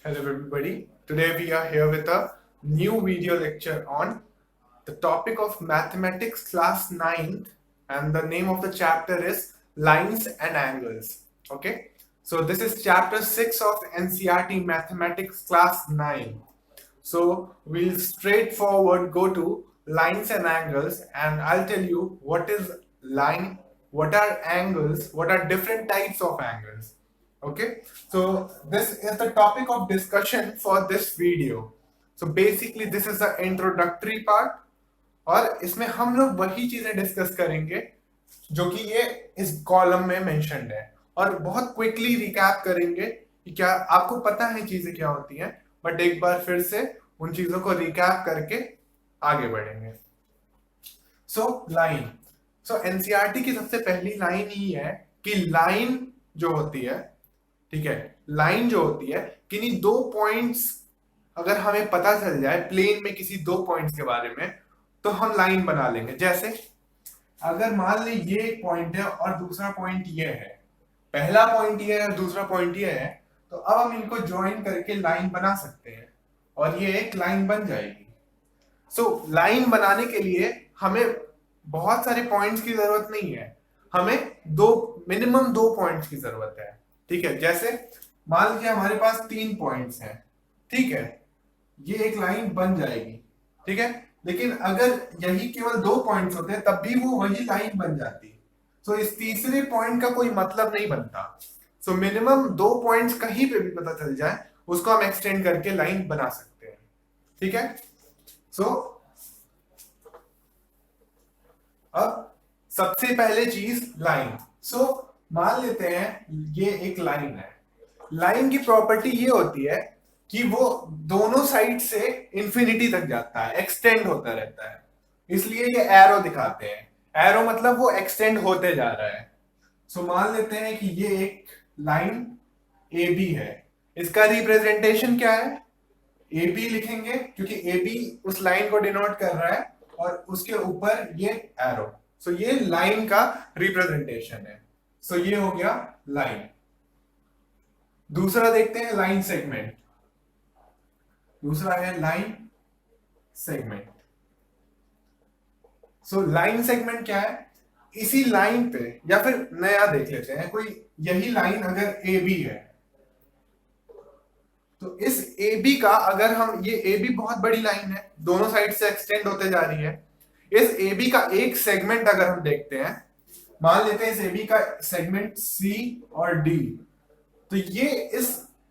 Hello everybody. Today we are here with a new video lecture on the topic of mathematics class 9, and the name of the chapter is lines and angles. Okay. So this is chapter 6 of NCERT mathematics class 9. So we'll straightforward go to lines and angles, and I'll tell you what is line, what are angles, what are different types of angles. Okay, so this is the topic of discussion for this video. So basically this is the introductory part, और इसमें हम लोग वही चीजें discuss करेंगे जो कि ये इस कॉलम में मेंशन्ड है, और बहुत क्विकली रिकैप करेंगे कि क्या आपको पता है चीजें क्या होती हैं, बट एक बार फिर से उन चीजों को रिकैप करके आगे बढ़ेंगे. So line. सो एनसीईआरटी की सबसे पहली लाइन ही है कि लाइन जो होती है, ठीक है, लाइन जो होती है, किन्हीं दो पॉइंट्स अगर हमें पता चल जाए प्लेन में किसी दो पॉइंट्स के बारे में, तो हम लाइन बना लेंगे. जैसे अगर मान ली ये एक पॉइंट है और दूसरा पॉइंट ये है, पहला पॉइंट ये है और दूसरा पॉइंट ये है, तो अब हम इनको ज्वाइन करके लाइन बना सकते हैं और ये एक लाइन बन जाएगी. सो लाइन बनाने के लिए हमें बहुत सारे पॉइंट्स की जरूरत नहीं है, हमें मिनिमम दो पॉइंट्स की जरूरत है. ठीक है, जैसे मान लीजिए हमारे पास 3 पॉइंट्स हैं, ठीक है, ये एक लाइन बन जाएगी. ठीक है, लेकिन अगर यही केवल 2 पॉइंट्स होते तब भी वो वही लाइन बन जाती. सो इस तीसरे पॉइंट का कोई मतलब नहीं बनता. सो मिनिमम 2 पॉइंट्स कहीं पे भी पता चल जाए उसको हम एक्सटेंड करके लाइन बना सकते हैं. ठीक है. सो अब सबसे पहले चीज लाइन. सो मान लेते हैं ये एक लाइन है. लाइन की प्रॉपर्टी ये होती है कि वो दोनों साइड से इंफिनिटी तक जाता है, एक्सटेंड होता रहता है, इसलिए ये एरो दिखाते हैं. एरो मतलब वो एक्सटेंड होते जा रहा है. सो मान लेते हैं कि ये एक लाइन ए बी है. इसका रिप्रेजेंटेशन क्या है? ए बी लिखेंगे क्योंकि ए बी उस लाइन को डिनोट कर रहा है और उसके ऊपर ये एरो. सो ये लाइन का रिप्रेजेंटेशन है. सो ये हो गया लाइन. दूसरा देखते हैं लाइन सेगमेंट. दूसरा है line segment. So line segment क्या है? इसी लाइन पे, या फिर नया देख लेते हैं, कोई यही लाइन अगर ए बी है, तो इस ए बी का अगर हम, ये ए बी बहुत बड़ी लाइन है, दोनों साइड से एक्सटेंड होते जा रही है. इस ए बी का एक सेगमेंट अगर हम देखते हैं, मान लेते हैं इस ए बी का सेगमेंट सी और डी, तो ये इस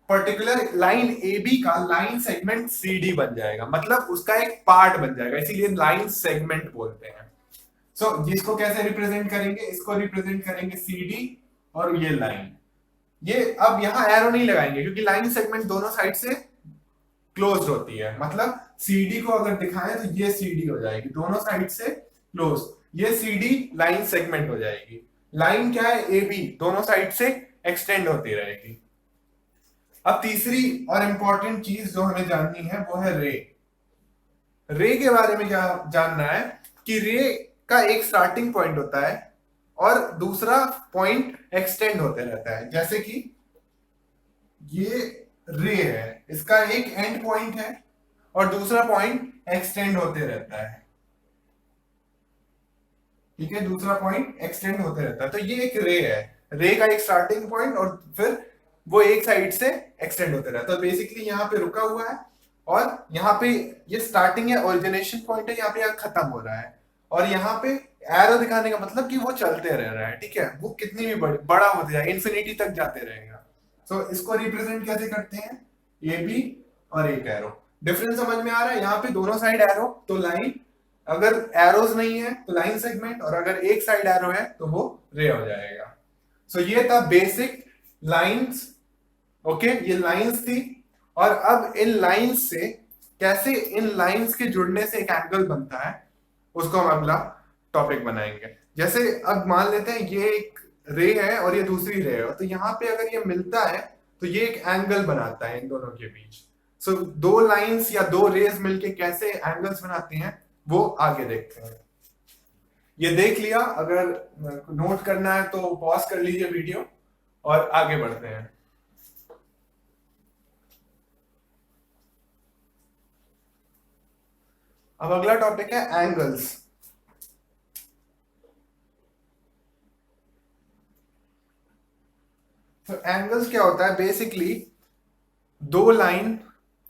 पर्टिकुलर लाइन ए बी का लाइन सेगमेंट सी डी बन जाएगा, मतलब उसका एक पार्ट बन जाएगा, इसीलिए लाइन सेगमेंट बोलते हैं. सो जिसको कैसे रिप्रेजेंट करेंगे? इसको रिप्रेजेंट करेंगे सी डी और ये लाइन. ये अब यहां एरो नहीं लगाएंगे क्योंकि लाइन सेगमेंट दोनों साइड से क्लोज होती है, मतलब सीडी को अगर दिखाएं तो ये सीडी हो जाएगी, दोनों साइड से क्लोज, ये सीडी लाइन सेगमेंट हो जाएगी. लाइन क्या है? ए बी, दोनों साइड से एक्सटेंड होती रहेगी. अब तीसरी और इंपॉर्टेंट चीज जो हमें जाननी है वो है रे. रे के बारे में क्या जानना है कि रे का एक स्टार्टिंग पॉइंट होता है और दूसरा पॉइंट एक्सटेंड होते रहता है. जैसे कि ये रे है, इसका एक एंड पॉइंट है और दूसरा पॉइंट एक्सटेंड होते रहता है. ठीक है, दूसरा पॉइंट एक्सटेंड होते रहता है. तो ये एक रे है, रे का एक स्टार्टिंग पॉइंट और फिर वो एक साइड से एक्सटेंड होते रहता है. तो बेसिकली यहाँ पे रुका हुआ है और यहाँ पे ये स्टार्टिंग है, ओरिजिनेशन पॉइंट है, यहाँ पे खत्म हो रहा है, और यहाँ पे एरो दिखाने का मतलब कि वो चलते रह रहा है. ठीक है, वो कितनी भी बड़ा होते जाए, इन्फिनिटी तक जाते रहेगा. सो इसको रिप्रेजेंट कैसे करते हैं? ए बी और एक एरो. डिफरेंस समझ में आ रहा है? यहाँ पे दोनों साइड एरो तो लाइन, अगर एरोज नहीं है तो लाइन सेगमेंट, और अगर एक साइड एरो है तो वो रे हो जाएगा. सो ये था बेसिक लाइंस. ओके, ये लाइंस थी. और अब इन लाइंस से कैसे, इन लाइंस के जुड़ने से एक एंगल बनता है, उसको हम अगला टॉपिक बनाएंगे. जैसे अब मान लेते हैं ये एक रे है और ये दूसरी रे है, तो यहाँ पे अगर ये मिलता है तो ये एक एंगल बनाता है इन दोनों के बीच. सो दो लाइंस या दो रेज मिलके कैसे एंगल्स बनाते हैं वो आगे देखते हैं. ये देख लिया, अगर नोट करना है तो पॉज कर लीजिए वीडियो और आगे बढ़ते हैं. अब अगला टॉपिक है एंगल्स। तो एंगल्स क्या होता है? बेसिकली दो लाइन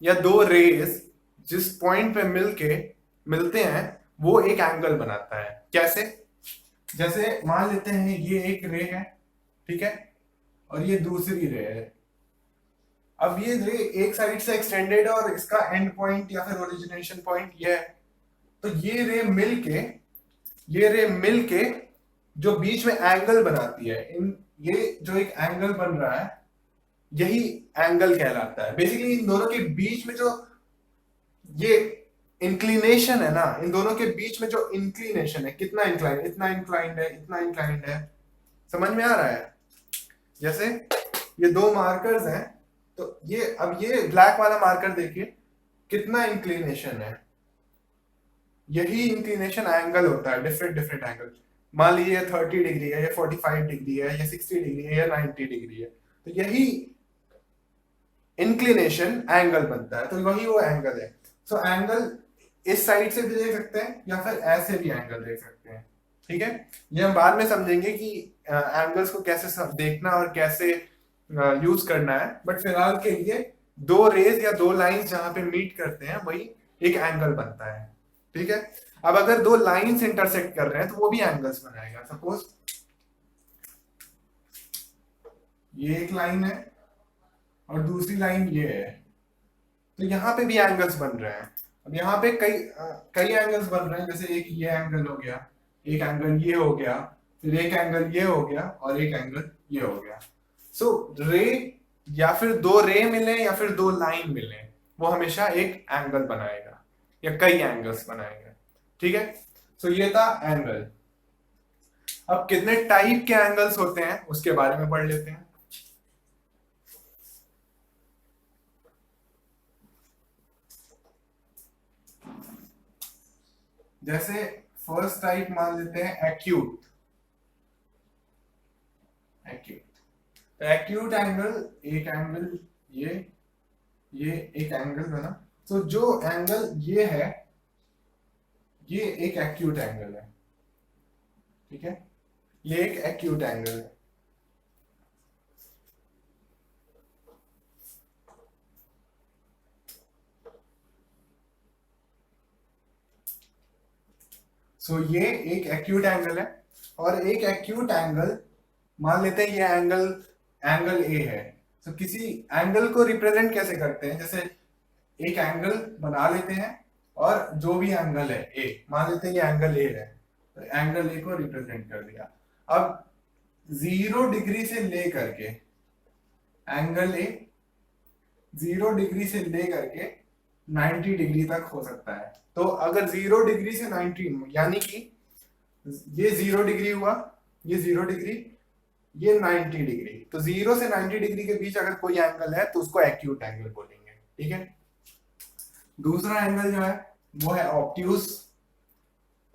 या दो रेज जिस पॉइंट पे मिलते हैं वो एक एंगल बनाता है। कैसे? जैसे मान लेते हैं ये एक रे है, ठीक है, और ये दूसरी रे है। अब ये रे एक साइड से एक्सटेंडेड है और इसका एंड पॉइंट या फिर ओरिजिनेशन पॉइंट ये है। तो ये रे मिलके जो बीच में एंगल बनाती है, ये जो एक एंगल बन रहा है यही एंगल कहलाता है। बेसिकली इन दोनों के बीच में जो ये इंक्लिनेशन है ना, इन दोनों के बीच में जो इंक्लिनेशन है, कितना इंक्लाइन, इतना इंक्लाइंड है, इतना इंक्लाइंड है, समझ में आ रहा है? जैसे ये दो मार्कर्स हैं, तो ये ब्लैक वाला मार्कर देखिए कितना इंक्लिनेशन है। यही इंक्लिनेशन एंगल होता है, डिफरेंट डिफरेंट एंगल। मान लीजिए 30 डिग्री है, या 45 डिग्री है, या 60 डिग्री है, या 90 डिग्री है, तो यही इंक्लिनेशन एंगल बनता है। तो वही वो एंगल है। सो एंगल इस साइड से भी देख सकते हैं या फिर ऐसे भी एंगल देख सकते हैं, ठीक है। ये हम बाद में समझेंगे कि एंगल्स को कैसे देखना और कैसे यूज करना है, बट फिलहाल के लिए दो रेज या दो लाइंस जहां पे मीट करते हैं वही एक एंगल बनता है, ठीक है। अब अगर दो लाइंस इंटरसेक्ट कर रहे हैं तो वो भी एंगल्स बनाएगा। सपोज ये एक लाइन है और दूसरी लाइन ये है, तो यहाँ पे भी एंगल्स बन रहे हैं। अब यहाँ पे कई एंगल्स बन रहे हैं। जैसे एक ये एंगल हो गया, एक एंगल ये हो गया, फिर एक एंगल ये हो गया और एक एंगल ये हो गया। सो रे या फिर दो रे मिले या फिर दो लाइन मिले, वो हमेशा एक एंगल बनाएगा या कई एंगल्स बनाएगा, ठीक है। सो ये था एंगल। अब कितने टाइप के एंगल्स होते हैं उसके बारे में पढ़ लेते हैं। जैसे फर्स्ट टाइप मान लेते हैं एक्यूट। एक्यूट एंगल, एक एंगल ये एक एंगल बना। तो जो एंगल ये है ये एक एक्यूट एंगल है, ठीक है। ये एक एक्यूट एंगल है। सो ये एक एक्यूट एंगल है। और एक एक्यूट एंगल मान लेते हैं ये एंगल ए है। तो किसी एंगल को रिप्रेजेंट कैसे करते हैं? जैसे एक एंगल बना लेते हैं और जो भी एंगल है ए, मान लेते हैं ये एंगल ए है, तो एंगल ए को रिप्रेजेंट कर दिया। अब 0 डिग्री से लेकर के एंगल ए 0 डिग्री से लेकर के 90 डिग्री तक हो सकता है। तो अगर 0 डिग्री से 90, यानी कि ये 0 डिग्री हुआ, ये 0 डिग्री, ये 90 डिग्री, तो 0 से 90 डिग्री के बीच अगर कोई एंगल है तो उसको एक्यूट एंगल बोलेंगे, ठीक है। दूसरा एंगल जो है वो है ऑब्ट्यूज।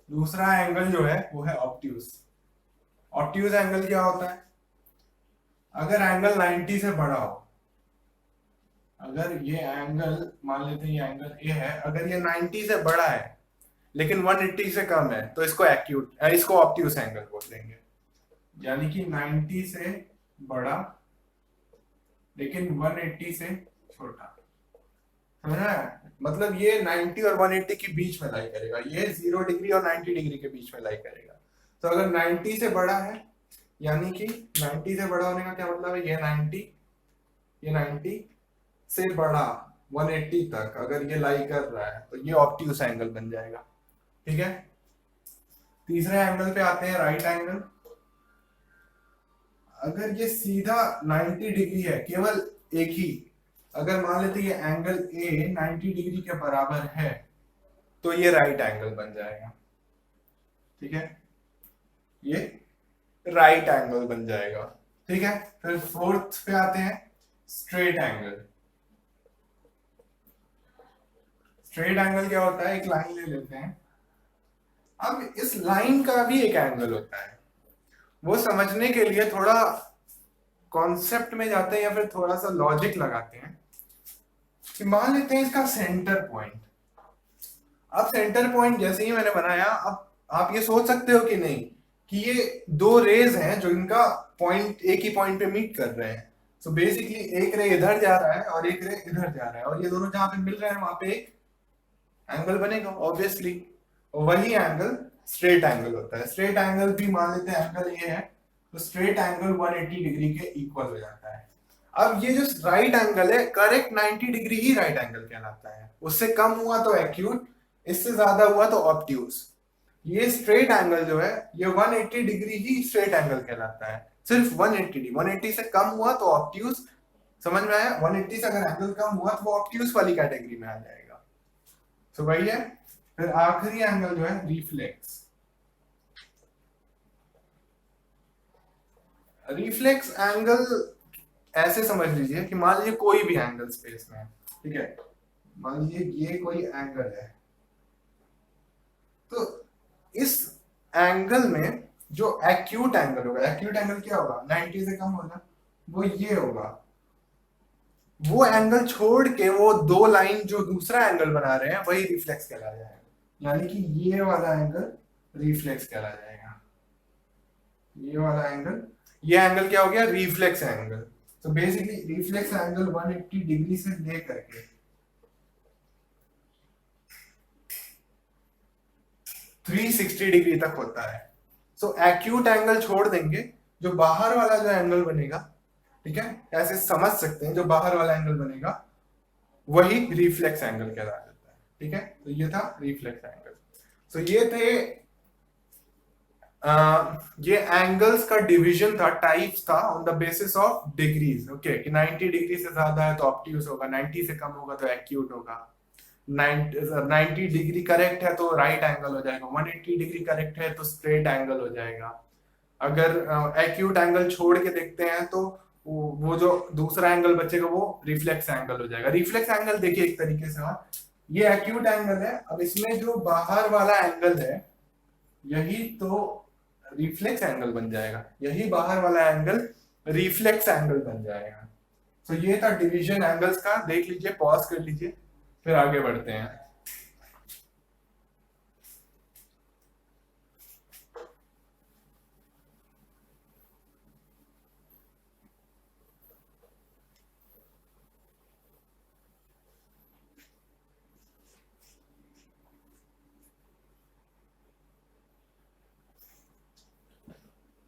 दूसरा एंगल जो है वो है ऑब्ट्यूज। ऑब्ट्यूज एंगल क्या होता है? अगर एंगल 90 से बड़ा हो, अगर ये एंगल मान लेते हैं ये एंगल ए है, अगर ये 90 से बड़ा है लेकिन 180 से कम है तो इसको ऑब्ट्यूज एंगल बोल देंगे। यानी कि 90 से बड़ा लेकिन 180 से छोटा, समझ रहा है? मतलब ये 90 और 180 के बीच में लाई करेगा, ये 0 डिग्री और 90 डिग्री के बीच में लाई करेगा। तो अगर 90 से बड़ा है, यानी कि 90 से बड़ा होने का क्या मतलब है? ये 90 से बड़ा 180 तक अगर ये लाई कर रहा है तो ये ऑब्ट्यूज एंगल बन जाएगा, ठीक है। तीसरे एंगल पे आते हैं, राइट एंगल। अगर ये सीधा 90 डिग्री है, केवल एक ही, अगर मान लेते ये एंगल ए 90 डिग्री के बराबर है तो ये राइट एंगल बन जाएगा, ठीक है। ये राइट एंगल बन जाएगा, ठीक है। फिर फोर्थ पे आते हैं, स्ट्रेट एंगल। स्ट्रेट एंगल क्या होता है? एक लाइन ले लेते हैं। अब इस लाइन का भी एक एंगल होता है। वो समझने के लिए थोड़ा कॉन्सेप्ट में जाते हैं या फिर थोड़ा सा लॉजिक लगाते हैं कि मान लेते हैं इसका सेंटर पॉइंट, अब सेंटर पॉइंट जैसे ही मैंने बनाया, अब आप ये सोच सकते हो कि नहीं कि ये दो रेज हैं जो इनका पॉइंट एक ही पॉइंट पे मीट कर रहे हैं। सो बेसिकली एक रे इधर जा रहा है और एक रे इधर जा रहा है, और ये दोनों जहां पे मिल रहे हैं वहां पे एक एंगल बनेगा ऑब्वियसली। और वही एंगल स्ट्रेट एंगल होता है। स्ट्रेट एंगल भी मान लेते हैं एंगल ये है, तो स्ट्रेट एंगल 180 डिग्री के इक्वल हो जाता है। अब ये जो राइट एंगल है, करेक्ट 90 डिग्री ही राइट एंगल कहलाता है। उससे कम हुआ तो एक्यूट, इससे ज्यादा हुआ तो ऑब्ट्यूज। ये स्ट्रेट एंगल जो है ये 180 डिग्री ही स्ट्रेट एंगल कहलाता है, सिर्फ 180 डिग्री। 180 से कम हुआ तो ऑब्ट्यूज। समझ में आया? 180 से अगर एंगल कम हुआ तो वो ऑब्ट्यूज वाली कैटेगरी में आ जाएगा। तो वही है। फिर आखिरी एंगल जो है रिफ्लेक्स। रिफ्लेक्स एंगल ऐसे समझ लीजिए कि मान लीजिए कोई भी एंगल स्पेस में है, ठीक है। मान लीजिए ये कोई एंगल है, तो इस एंगल में जो एक्यूट एंगल होगा, एक्यूट एंगल क्या होगा, 90 से कम होगा, वो ये होगा। वो एंगल छोड़ के वो दो लाइन जो दूसरा एंगल बना रहे हैं वही रिफ्लेक्स कहला जाएगा। यानी कि ये वाला एंगल रिफ्लेक्स कहला जाएगा। ये वाला एंगल, ये एंगल क्या हो गया, रिफ्लेक्स एंगल। तो बेसिकली रिफ्लेक्स एंगल 180 डिग्री से लेकर के 360 डिग्री तक होता है। सो एक्यूट एंगल छोड़ देंगे, जो बाहर वाला जो एंगल बनेगा, ठीक है, ऐसे समझ सकते हैं, जो बाहर वाला एंगल बनेगा वही रिफ्लेक्स एंगल कहलाता है। ठीक है, तो ये था रिफ्लेक्स एंगल। सो ये थे ये एंगल्स का डिवीजन था, टाइप्स था on the basis of degrees. Okay, कि 90 डिग्री से ज्यादा है तो ऑब्ट्यूज होगा, 90 से कम होगा तो एक्यूट होगा, 90 डिग्री करेक्ट है तो राइट एंगल हो जाएगा, 180 डिग्री करेक्ट है तो स्ट्रेट एंगल हो जाएगा। अगर एक्यूट एंगल छोड़ के देखते हैं तो वो जो दूसरा एंगल बचेगा वो रिफ्लेक्स एंगल हो जाएगा। रिफ्लेक्स एंगल देखिए एक तरीके से, हाँ, ये एक्यूट एंगल है। अब इसमें जो बाहर वाला एंगल है यही तो रिफ्लेक्स एंगल बन जाएगा, यही बाहर वाला एंगल रिफ्लेक्स एंगल बन जाएगा। तो ये था डिवीजन एंगल्स का। देख लीजिए, पॉज कर लीजिए, फिर आगे बढ़ते हैं।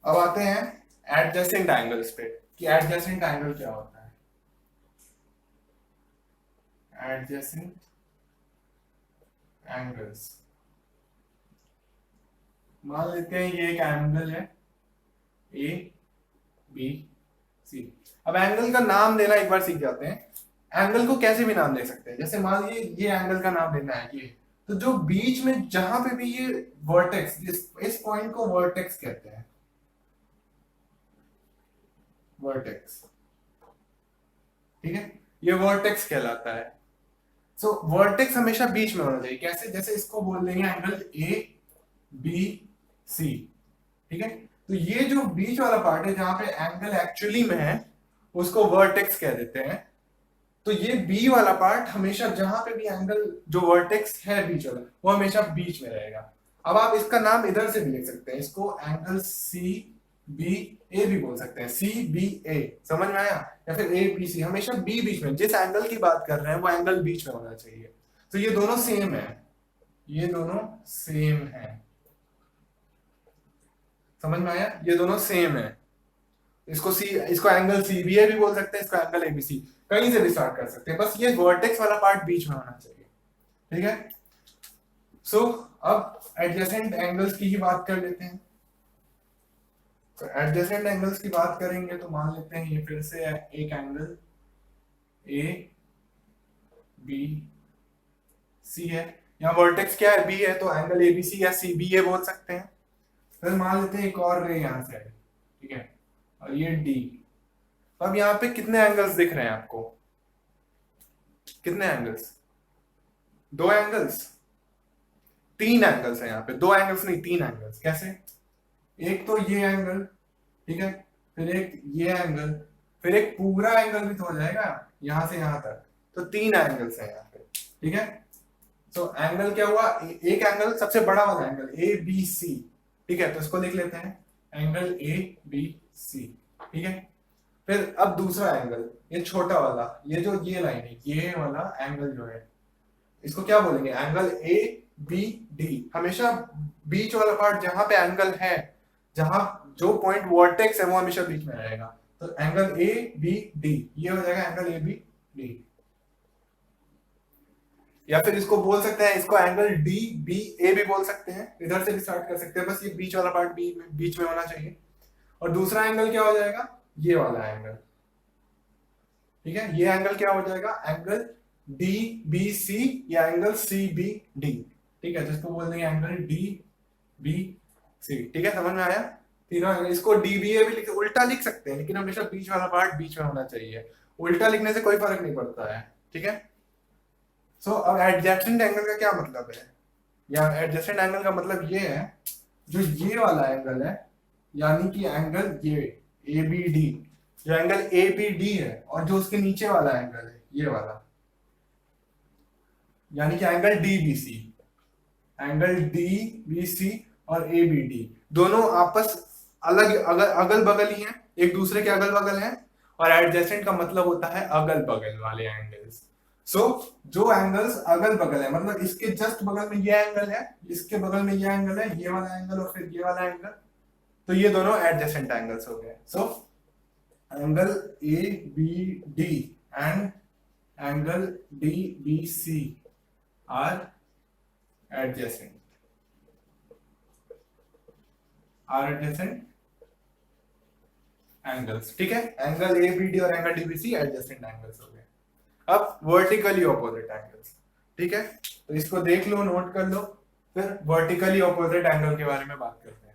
अब आते हैं एडजेसेंट एंगल्स पे, कि एडजेसेंट एंगल क्या होता है। एडजेसेंट एंगल्स, मान लेते हैं ये एक एंगल है ए बी सी। अब एंगल का नाम देना एक बार सीख जाते हैं। एंगल को कैसे भी नाम दे सकते हैं। जैसे मान लीजिए ये एंगल का नाम देना है ये, तो जो बीच में जहां पे भी ये वर्टेक्स, इस पॉइंट को वर्टेक्स कहते हैं, वर्टेक्स। ठीक है, ये वर्टेक्स कहलाता है। सो वर्टेक्स हमेशा बीच में होना चाहिए। कैसे? जैसे इसको बोल देंगे एंगल ए बी सी। ठीक है, तो ये जो बीच वाला पार्ट है जहां पे एंगल एक्चुअली में है उसको वर्टेक्स कह देते हैं। तो ये बी वाला पार्ट हमेशा जहां पे भी एंगल जो वर्टेक्स है बीच वाला, वो हमेशा बीच में रहेगा। अब आप इसका नाम इधर से भी लिख सकते हैं, इसको एंगल सी बी ए भी बोल सकते हैं, सी बी ए। समझ में आया? या फिर ए बी सी, हमेशा बी बीच में, जिस एंगल की बात कर रहे हैं वो एंगल बीच में होना चाहिए। तो ये दोनों सेम है, ये दोनों सेम है। समझ में आया? ये दोनों सेम है। इसको एंगल सी बी ए भी बोल सकते हैं, इसको एंगल ए बी सी, कहीं से भी स्टार्ट कर सकते हैं, बस ये वर्टेक्स वाला पार्ट बीच में होना चाहिए। ठीक है, सो अब एडजेसेंट एंगल्स की ही बात कर लेते हैं। तो एडजेसेंट एंगल्स की बात करेंगे तो मान लेते हैं ये फिर से एक एंगल ए बी सी है, यहाँ वर्टेक्स क्या है, बी है, तो एंगल ए बी सी या सी बी ए बोल सकते हैं। फिर मान लेते हैं एक और रे यहाँ से, ठीक है, और ये डी। अब यहाँ पे कितने एंगल्स दिख रहे हैं आपको? कितने एंगल्स? दो एंगल्स, तीन एंगल्स है यहाँ पे, दो एंगल्स नहीं, तीन एंगल्स। कैसे? एक तो ये एंगल, ठीक है, फिर एक ये एंगल, फिर एक पूरा एंगल भी तो हो जाएगा यहाँ से यहाँ तक। तो तीन एंगल्स है यहाँ पे। ठीक है, सो एंगल क्या हुआ, एक एंगल सबसे बड़ा वाला एंगल ए बी सी, ठीक है, तो इसको लिख लेते हैं एंगल ए बी सी, ठीक है। फिर अब दूसरा एंगल, ये छोटा वाला, ये जो ये लाइन है, ये वाला एंगल जो है, इसको क्या बोलेंगे, एंगल ए बी डी। हमेशा बीच वाला पार्ट जहां पे एंगल है, जहां जो पॉइंट वर्टेक्स है वो हमेशा बीच में रहेगा, तो एंगल ए बी डी ये हो जाएगा एंगल ए बी डी। या फिर इसको बोल सकते हैं, इसको एंगल डी बी ए भी बोल सकते हैं, इधर से भी स्टार्ट कर सकते हैं, बस ये बीच वाला पार्ट बीच में होना चाहिए। और दूसरा एंगल क्या हो जाएगा, ये वाला एंगल, ठीक है, ये एंगल क्या हो जाएगा, एंगल डी बी सी या एंगल सी बी डी, ठीक है, जिसको बोल देंगे एंगल डी बी सी, ठीक है, समझ में आया। तीनों एंगल, इसको डी बी ए भी उल्टा लिख सकते हैं, लेकिन हमेशा बीच वाला पार्ट बीच में होना चाहिए, उल्टा लिखने से कोई फर्क नहीं पड़ता है, ठीक है। सो अब एडजेसेंट एंगल का क्या मतलब है, या एडजेसेंट एंगल का मतलब ये है, जो ये वाला एंगल है, यानी कि एंगल ये ए बी डी, जो एंगल ए बी डी है, और जो उसके नीचे वाला एंगल है ये वाला, यानी कि angle D B C, angle D B C और ए बी डी दोनों आपस अलग अगल बगल ही हैं, एक दूसरे के अगल बगल हैं, और एडजेसेंट का मतलब होता है अगल बगल वाले एंगल्स। सो जो एंगल्स अगल बगल है, मतलब इसके जस्ट बगल में ये एंगल है, इसके बगल में ये एंगल है, ये वाला एंगल और फिर ये वाला एंगल, तो ये दोनों एडजेसेंट एंगल्स हो गए। So angle A B D and angle D B C are adjacent angles, ठीक है, एंगल ए बी डी और angle D B C adjacent angles हो गए। अब वर्टिकली ऑपोजिट एंगल्स, ठीक है, तो इसको देख लो, नोट कर लो, फिर वर्टिकली ऑपोजिट एंगल के बारे में बात करते हैं।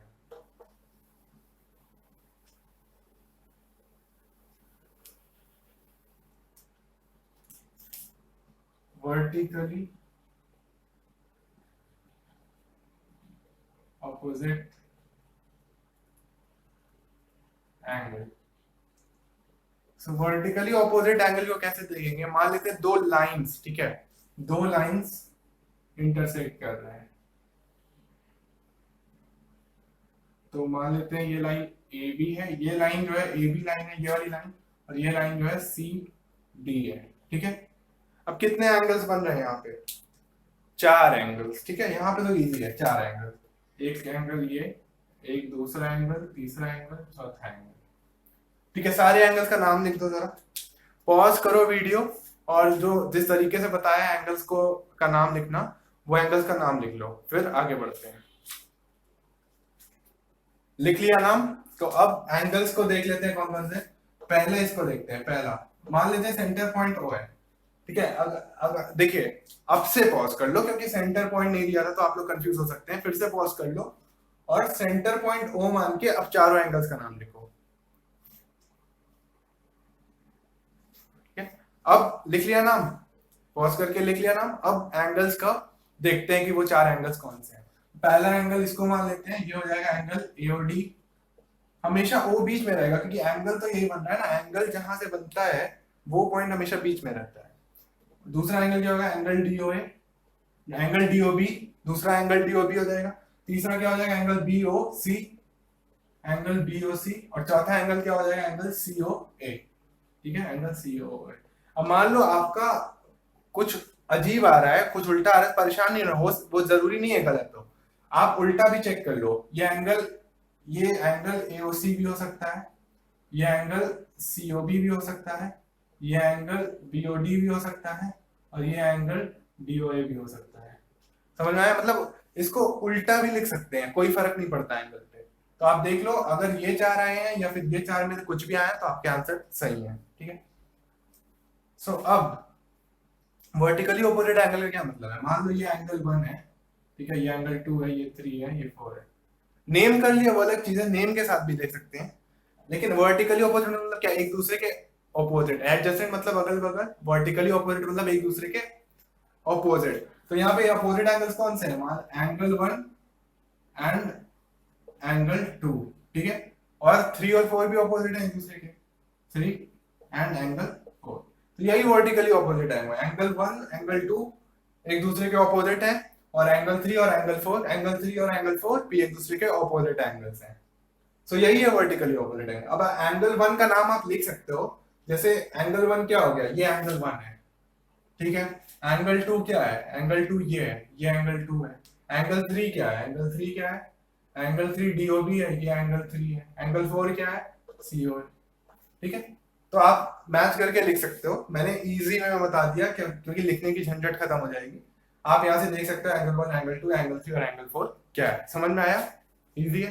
वर्टिकली ऑपोजिट एंगल, सो वर्टिकली ऑपोजिट एंगल को कैसे देखेंगे, मान लेते हैं दो लाइंस, ठीक है, दो लाइंस इंटरसेक्ट कर रहे हैं, तो मान लेते हैं ये लाइन ए बी है, ये लाइन जो है ए बी लाइन है, ये वाली लाइन, और ये लाइन जो है सी डी है, ठीक है। अब कितने एंगल्स बन रहे हैं यहाँ पे, चार एंगल्स, ठीक है, यहाँ पे तो इजी है, चार एंगल, एक एंगल ये, एक दूसरा एंगल, तीसरा एंगल, चौथा एंगल, ठीक है। सारे एंगल्स का नाम लिख दो जरा, पॉज करो वीडियो, और जो जिस तरीके से बताया एंगल्स को का नाम लिखना, वो एंगल्स का नाम लिख लो, फिर आगे बढ़ते हैं। लिख लिया नाम, तो अब एंगल्स को देख लेते हैं कौन कौन से। पहले इसको देखते हैं, पहला मान लेते हैं सेंटर पॉइंट ओ है, ठीक है। अगर देखिए, अब से पॉज कर लो, क्योंकि सेंटर पॉइंट नहीं दिया था तो आप लोग कंफ्यूज हो सकते हैं, फिर से पॉज कर लो, और सेंटर पॉइंट ओ मान के अब चारों एंगल्स का नाम लिखो, ठीक है। अब लिख लिया नाम, पॉज करके लिख लिया नाम, अब एंगल्स का देखते हैं कि वो चार एंगल्स कौन से हैं। पहला एंगल इसको मान लेते हैं, ये हो जाएगा एंगल एओडी, हमेशा ओ बीच में रहेगा, क्योंकि एंगल तो यही बन रहा है ना, एंगल जहां से बनता है वो पॉइंट हमेशा बीच में रहता है। दूसरा एंगल क्या होगा, एंगल डीओए, एंगल डीओबी, दूसरा एंगल डीओबी हो जाएगा। तीसरा क्या हो जाएगा, एंगल बीओसी, एंगल बीओसी, और चौथा एंगल क्या हो जाएगा, एंगल सीओए, ठीक है, एंगल सीओए। अब मान लो आपका कुछ अजीब आ रहा है, कुछ उल्टा आ रहा है, परेशान नहीं रहो, वो जरूरी नहीं है गलत, तो आप उल्टा भी चेक कर लो, ये एंगल एओसी भी हो सकता है, ये एंगल सीओबी भी हो सकता है, ये एंगल बीओडी भी हो सकता है, और ये एंगल डीओए भी हो सकता है। समझ में आया, मतलब इसको उल्टा भी लिख सकते हैं, कोई फर्क नहीं पड़ता एंगल पे। तो आप देख लो, अगर ये चार आए हैं या फिर ये चार में से कुछ भी आया तो आपके आंसर सही है, ठीक है। सो अब वर्टिकली ऑपोजिट एंगल का क्या मतलब है, मान लो ये एंगल 1 है, ठीक है, ये एंगल 2 है, ये 3 है, ये 4 है, नेम कर लिया, वो अलग चीज है, नेम के साथ भी देख सकते हैं, लेकिन वर्टिकली ऑपोजिट मतलब क्या, एक दूसरे के ऑपोजिट। एडजेसेंट मतलब अगल बगल, वर्टिकली ऑपोजिट मतलब एक दूसरे के ऑपोजिट। तो यहाँ पे ऑपोजिट एंगल्स कौन से हैं, मान एंगल 1 एंड एंगल 2, ठीक है, और 3 और 4 भी ऑपोजिट है एक दूसरे के, 3 एंड एंगल 4, तो यही वर्टिकली ऑपोजिट है, एंगल 1 एंगल 2 एक दूसरे के ऑपोजिट है, और एंगल 3 और एंगल 4, एंगल 3 और एंगल 4 भी एक दूसरे के ऑपोजिट एंगल्स हैं। सो यही है वर्टिकली ऑपोजिट एंगल। अब एंगल 1 का नाम आप लिख सकते हो, जैसे एंगल 1 क्या हो गया, ये एंगल 1 है, ठीक है। एंगल 2 क्या है, एंगल 2 ये है, ये एंगल 2 है। एंगल 3 क्या है, एंगल 3 क्या है, एंगल 3 डीओबी है, ये एंगल 3 है। एंगल 4 क्या है, सीओ है, ठीक है। तो आप मैच करके लिख सकते हो, मैंने इजी में बता दिया क्योंकि लिखने की झंझट खत्म हो जाएगी। आप यहाँ से देख सकते हो एंगल 1, एंगल 2, एंगल 3 और एंगल 4 क्या है। समझ में आया, इजी है।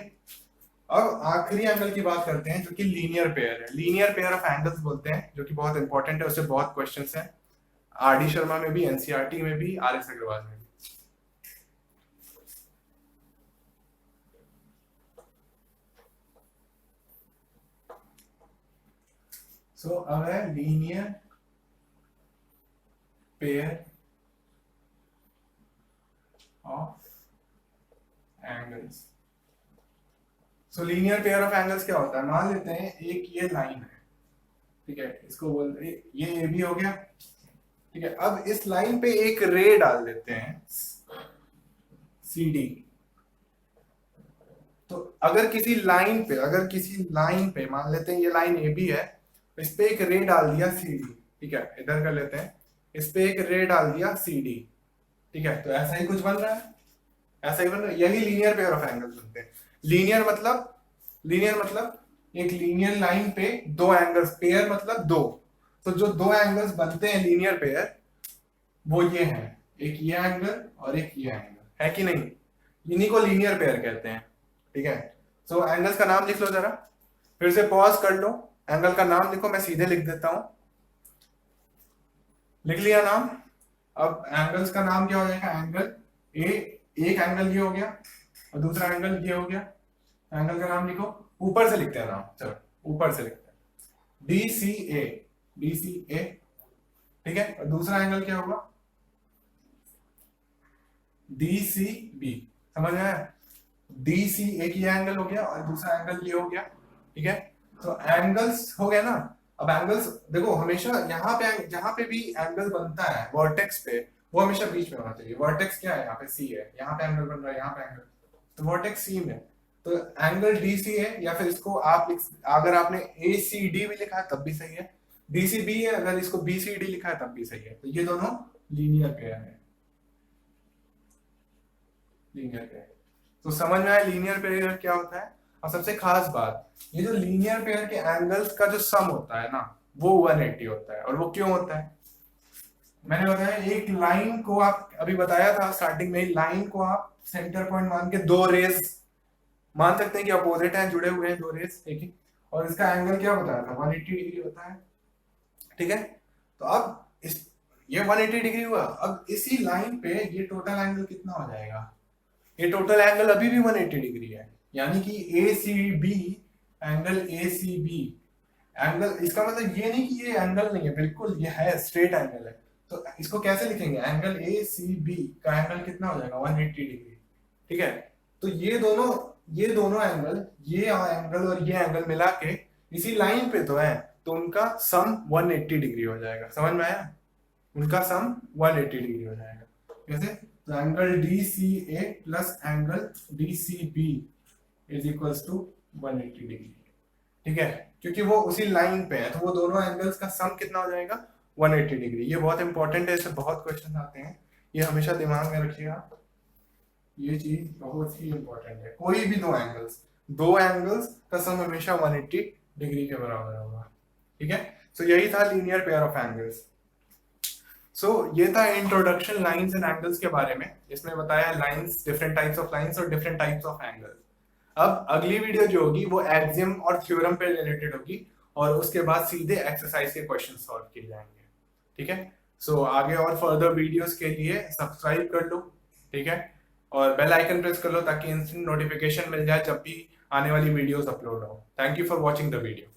अब आखिरी एंगल की बात करते हैं जो कि लीनियर पेयर है। लीनियर पेयर ऑफ एंगल्स बोलते हैं, जो कि बहुत इंपॉर्टेंट है, उससे बहुत क्वेश्चंस हैं, आर डी शर्मा में भी, एनसीईआरटी में भी, आर एस अग्रवाल में भी। सो अब है linear pair of angles. So linear pair of angles क्या होता है, मान लेते हैं एक ये लाइन है, ठीक है, इसको बोलते हैं ये ए बी हो गया, ठीक है। अब इस लाइन पे एक रे डाल देते हैं सी डी। तो अगर किसी लाइन पे मान लेते हैं ये लाइन ए बी है, इस पे एक रे डाल दिया सी डी, ठीक है, इधर कर लेते हैं, इस पे एक रे डाल दिया सी डी, ठीक है। तो ऐसा ही कुछ बन रहा है, ऐसा ही बन रहा है, यही लीनियर पेयर ऑफ एंगल्स बनते हैं। लीनियर मतलब एक लीनियर लाइन पे दो एंगल्स, पेयर मतलब दो, तो जो दो एंगल्स बनते हैं लीनियर पेयर वो ये हैं, एक ये एंगल और एक ये एंगल, है कि नहीं, इन्हीं को लीनियर पेयर कहते हैं, ठीक है। सो एंगल्स का नाम लिख लो जरा, फिर से पॉज कर लो, एंगल का नाम लिखो, मैं सीधे लिख देता हूं, लिख लिया नाम। अब एंगल्स का नाम क्या हो जाएगा, एंगल ए, एक एंगल ये हो गया और दूसरा एंगल ये हो गया। एंगल का नाम लिखो, ऊपर से लिखते हैं नाम, चलो ऊपर से लिखते हैं, डी सी ए, डी सी ए, ठीक है। और दूसरा एंगल क्या होगा, डी सी बी, समझ में आया, डी सी एक ये एंगल हो गया और दूसरा एंगल ये हो गया, ठीक है। तो एंगल्स हो गया ना। अब एंगल्स देखो, हमेशा यहाँ पे जहां पे भी एंगल बनता है वर्टेक्स पे, वो हमेशा बीच में होना चाहिए। वर्टेक्स क्या है, यहाँ पे सी है, यहाँ पे एंगल बन रहा है, यहाँ पे एंगल, तो वर्टेक्स सी में, तो एंगल डी सी है, या फिर इसको आप अगर आपने ए सी डी भी लिखा है तब भी सही है, डी सी बी है, अगर इसको बी सी डी लिखा है तब भी सही है। तो ये दोनों लीनियर पेयर है, लीनियर पेयर। तो समझ में आया लीनियर पेयर क्या होता है। और सबसे खास बात, ये जो लीनियर पेयर के एंगल्स का जो सम होता है ना, वो 180 होता है। और वो क्यों होता है, मैंने बताया, एक लाइन को आप अभी बताया था स्टार्टिंग में, लाइन को आप सेंटर पॉइंट मान के दो रेस मान सकते हैं कि अपोजिट हैं, जुड़े हुए हैं दो रेस, ठीक है। और इसका एंगल क्या बताया था, 180 डिग्री होता है, ठीक है। तो अब ये 180 डिग्री हुआ, अब इसी लाइन पे ये टोटल एंगल कितना हो जाएगा, ये टोटल एंगल अभी भी 180 डिग्री है, यानी कि A C B, angle A C B angle, इसका मतलब ये नहीं कि ये एंगल नहीं है, बिल्कुल ये है, स्ट्रेट एंगल है। तो इसको कैसे लिखेंगे, एंगल ए सी बी का एंगल कितना हो जाएगा, 180 डिग्री, ठीक है। तो ये दोनों एंगल, ये एंगल और ये एंगल मिला के इसी लाइन पे तो है, तो उनका सम 180 डिग्री हो जाएगा। समझ में आया, उनका सम 180 डिग्री हो जाएगा। कैसे, तो angle D C A plus angle D C B is equals to 180 degree, ठीक है, क्योंकि वो उसी लाइन पे है, तो वो दोनों एंगल्स का सम कितना हो जाएगा, 180 डिग्री। ये बहुत इंपॉर्टेंट है, इससे बहुत क्वेश्चन आते हैं, ये हमेशा दिमाग में रखिएगा, ये चीज बहुत ही इंपॉर्टेंट है। कोई भी दो एंगल्स का सम हमेशा 180 डिग्री के बराबर होगा, ठीक है। सो यही था लीनियर पेयर ऑफ एंगल्स। सो ये था इंट्रोडक्शन लाइंस एंड एंगल्स के बारे में। इसमें बताया lines, different types of lines और डिफरेंट टाइप्स ऑफ एंगल्स। अब अगली वीडियो जो होगी वो एक्सियम और थ्योरम पे रिलेटेड होगी, और उसके बाद सीधे एक्सरसाइज के क्वेश्चन सॉल्व किए जाएंगे, ठीक है। सो आगे और फर्दर वीडियोस के लिए सब्सक्राइब कर लो, ठीक है, और बेल आइकन प्रेस कर लो ताकि इंस्टेंट नोटिफिकेशन मिल जाए जब भी आने वाली वीडियोस अपलोड हो। Thank you for watching the video.